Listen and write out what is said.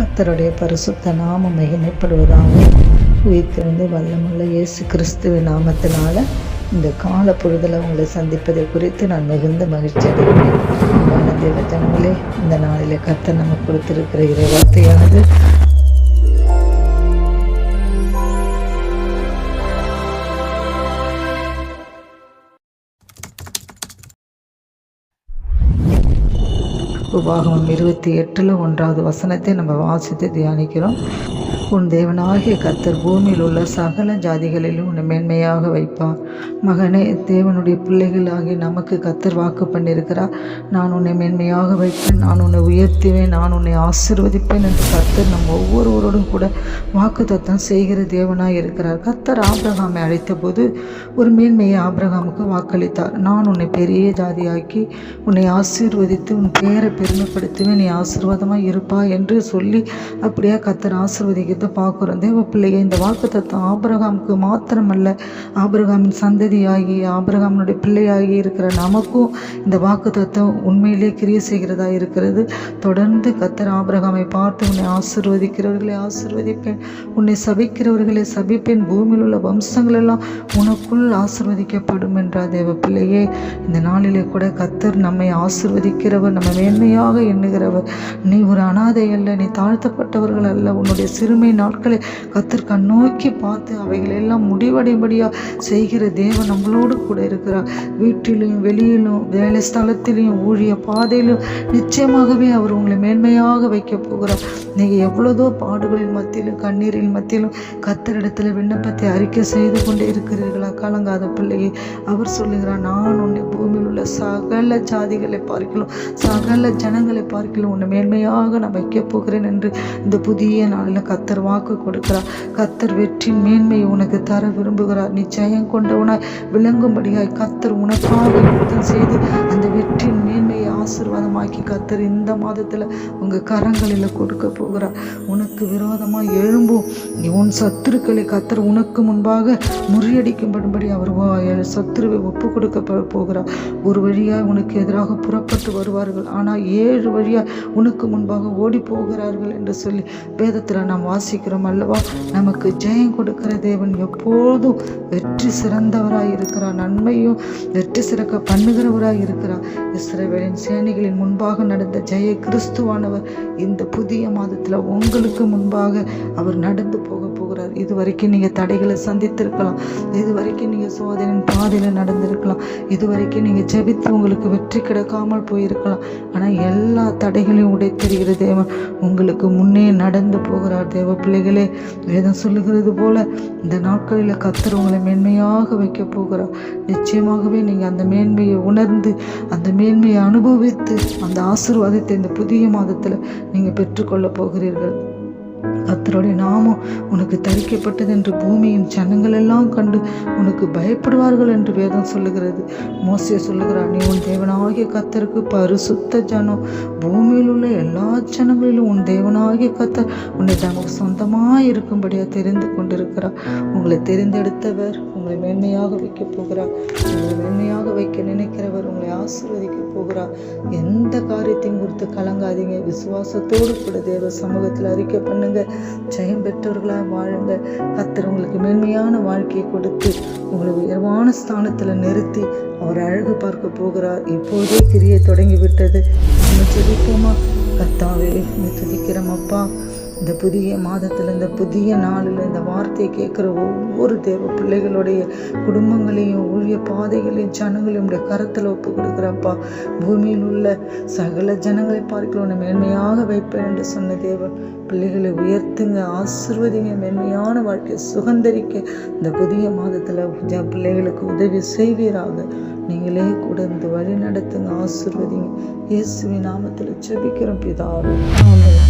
கர்த்தருடைய பரிசுத்த நாமம் மகிமைப்படுவதாக. உயிர்த்தெழுந்து வல்லமுள்ள இயேசு கிறிஸ்துவின் நாமத்தினால இந்த கால பொழுதில் உங்களை சந்திப்பதை குறித்து நான் மிகுந்த மகிழ்ச்சி அடைகிறேன். அன்பான தேவ ஜனங்களே, இந்த நாளிலே கர்த்தர் நமக்கு கொடுத்திருக்கிற இறை வார்த்தையானது உபாகமம் 28 1வது வசனத்தை நம்ம வாசித்து தியானிக்கிறோம். உன் தேவனாகிய கர்த்தர் பூமியில் உள்ள சகல ஜாதிகளிலும் உன்னை மேன்மையாக வைப்பார். மகனே, தேவனுடைய பிள்ளைகளாகி நமக்கு கர்த்தர் வாக்கு பண்ணியிருக்கிறார். நான் உன்னை மேன்மையாக வைப்பேன், நான் உன்னை உயர்த்துவேன், நான் உன்னை ஆசீர்வதிப்பேன் என்று கர்த்தர் நம் ஒவ்வொருவரோடும் கூட வாக்குத்தத்தம் செய்கிற தேவனாய் இருக்கிறார். கர்த்தர் ஆபிரகாமை அழைத்த போது ஒரு மேன்மையை ஆபிரகாமுக்கு வாக்களித்தார். நான் உன்னை பெரிய ஜாதியாக்கி உன்னை ஆசீர்வதித்து உன் பேரை பெருமைப்படுத்துவேன், நீ ஆசீர்வாதமாக இருப்பா என்று சொல்லி அப்படியே கர்த்தர் ஆசீர்வதிக்கிறத பார்க்குறோம். தேவ பிள்ளையை இந்த வாக்குத்தத்தம் ஆபிரகாமுக்கு மாத்திரமல்ல, ஆபிரகாமின் சந்ததியாகி ஆபிரகாமினுடைய பிள்ளையாகி இருக்கிற நமக்கும் இந்த வாக்குத்தத்தம் உண்மையிலே கிரியை செய்கிறதா இருக்கிறது. தொடர்ந்து கர்த்தர் ஆபிரகாமை பார்த்து உன்னை ஆசீர்வதிக்கிறவர்களை ஆசீர்வதிப்பேன், உன்னை சபிக்கிறவர்களை சபிப்பேன், பூமியில் உள்ள வம்சங்கள் எல்லாம் உனக்குள் ஆசீர்வதிக்கப்படும் என்றார். தேவ பிள்ளையே, இந்த நாளிலே கூட கர்த்தர் நம்மை ஆசீர்வதிக்கிறவர், நம்ம மேன்மையாக எண்ணுகிறவர். நீ ஒரு அனாதை அல்ல, நீ தாழ்த்தப்பட்டவர்கள் அல்ல. உன்னுடைய சிறுமை நாட்களை கர்த்தர் கண்ணோக்கி பார்த்து அவைகள் எல்லாம் முடிவடைபடியாக செய்கிற தேவன் நம்மளோடு கூட இருக்கிறார். வீட்டிலும் வெளியிலும் வேலை ஸ்தலத்திலையும் ஊழிய பாதையிலும் நிச்சயமாகவே அவர் உங்களை மேன்மையாக வைக்க போகிறார். நீங்கள் எவ்வளதோ பாடுகளின் மத்தியிலும் கண்ணீரின் மத்தியிலும் கர்த்தரிடத்தில் விண்ணப்பத்தை அறிக்கை செய்து கொண்டே இருக்கிறீர்களா? கலங்காத பிள்ளையை அவர் சொல்லுகிறார், நான் உன்னை பூமியில் உள்ள சகல ஜாதிகளை பார்க்கலாம், சகல ஜனங்களை பார்க்கலாம், உன்னை மேன்மையாக நான் வைக்க போகிறேன் என்று இந்த புதிய நாளில் கர்த்தர் வாக்கு கொடுக்கிறார். கர்த்தர் வெற்றின் மேன்மையை உனக்கு தர விரும்புகிறார். நீ ஜெயம் கொண்டவனாய் விளங்கும்படியாய் கர்த்தர் உனக்காக யுத்தம் செய்து அந்த வெற்றின் மேன்மையை ஆசீர்வாதமாக்கி கர்த்தர் இந்த மாதத்தில் உங்கள் கரங்களில் கொடுக்க போகிறார். உனக்கு விரோதமாக எழும்பும் உன் சத்துருக்களை கர்த்தர் உனக்கு முன்பாக முறியடிக்கும்படி அவர் சத்துருவை ஒப்பு கொடுக்க போகிறார். ஒரு வழியாய் உனக்கு எதிராக புறப்பட்டு வருவார்கள், ஆனால் 7 வழியாய் உனக்கு முன்பாக ஓடி போகிறார்கள் என்று சொல்லி வேதத்தில் நாம் வாசிக்கிறோம் அல்லவா? நமக்கு ஜெயம் கொடுக்கிற தேவன் எப்போதும் வெற்றி சிறந்தவராய் இருக்கிறார், நன்மையும் வெற்றி சிறக்க பண்ணுகிறவராய் இருக்கிறார். இஸ்ரவேலின் சேனைகளின் முன்பாக நடந்த ஜெய கிறிஸ்துவானவர் இந்த புதிய மாதத்தில் உங்களுக்கு முன்பாக அவர் நடந்து போக போகிறார். இதுவரைக்கும் நீங்கள் தடைகளை சந்தித்திருக்கலாம், இதுவரைக்கும் நீங்கள் சோதனையின் பாதையில் நடந்திருக்கலாம், இதுவரைக்கும் நீங்கள் ஜெபித்து உங்களுக்கு வெற்றி கிடைக்காமல் போயிருக்கலாம். ஆனால் எல்லா தடைகளையும் உடைத்தெறிகிற தேவன் உங்களுக்கு முன்னே நடந்து போகிறார். தேவ பிள்ளைகளே, வேதம் சொல்லுகிறது போல இந்த நாட்களில் கர்த்தர் உங்களை மேன்மையாக வைக்க போகிறார். நிச்சயமாகவே நீங்கள் அந்த மேன்மையை உணர்ந்து அந்த மேன்மையை அனுபவித்து அந்த ஆசீர்வாதத்தை இந்த புதிய மாதத்தில் நீங்கள் பெற்றுக்கொள்ள போகிறீர்கள். கர்த்தருடைய நாமம் உனக்கு தரிக்கப்பட்டது என்று பூமியின் ஜனங்கள் எல்லாம் கண்டு உனக்கு பயப்படுவார்கள் என்று வேதம் சொல்லுகிறது. மோசே சொல்லுகிறார், நீ உன் தேவனாகிய கர்த்தருக்கு பரிசுத்த ஜனம், பூமியில் உள்ள எல்லா ஜனங்களிலும் உன் தேவனாகிய கர்த்தர் உன்னை நமக்கு சொந்தமாக இருக்கும்படியாக தெரிந்து கொண்டிருக்கிறார். உங்களை தெரிந்தெடுத்தவர் உங்களை மேன்மையாக வைக்க போகிறார். உங்களை மேன்மையாக வைக்க நினைக்கிறவர் உங்களை ஆசீர்வதிக்க போகிறார். எந்த காரியத்தையும் குறித்து கலங்காதீங்க. விசுவாசத்தோடு கூட தேவ சமூகத்தில் அறிக்கை பண்ணுங்க. ஜெயம் பெற்றவர்களாக வாழுங்க. கர்த்தர் உங்களுக்கு மேன்மையான வாழ்க்கையை கொடுத்து உங்களை உயர்வான ஸ்தானத்தில் நிறுத்தி அவர் அழகு பார்க்க போகிறார். இப்போதே கிரியை தொடங்கிவிட்டது. நம்ம ஜெபிப்போமா? கர்த்தாவே, துதிக்கிறோம் அப்பா. இந்த புதிய மாதத்தில், இந்த புதிய நாளில் இந்த வார்த்தையை கேட்குற ஒவ்வொரு தேவ பிள்ளைகளுடைய குடும்பங்களையும் ஊழிய பாதைகளையும் ஜனங்களையும் உடைய கரத்தில் ஒப்பு கொடுக்குறப்பா. பூமியில் உள்ள சகல ஜனங்களை பார்க்கல மேன்மையாக வைப்பேன் என்று சொன்ன தேவன் பிள்ளைகளை உயர்த்துங்க, ஆசீர்வதிங்க, மேன்மையான வாழ்க்கையை சுகந்தரிக்க இந்த புதிய மாதத்தில் பிள்ளைகளுக்கு உதவி செய்வீராக. நீங்களே கூட இந்த வழி நடத்துங்க, ஆசீர்வதிங்க. இயேசுவின் நாமத்தில் ஜெபிக்கிறோம் பிதாவே. ஆமென்.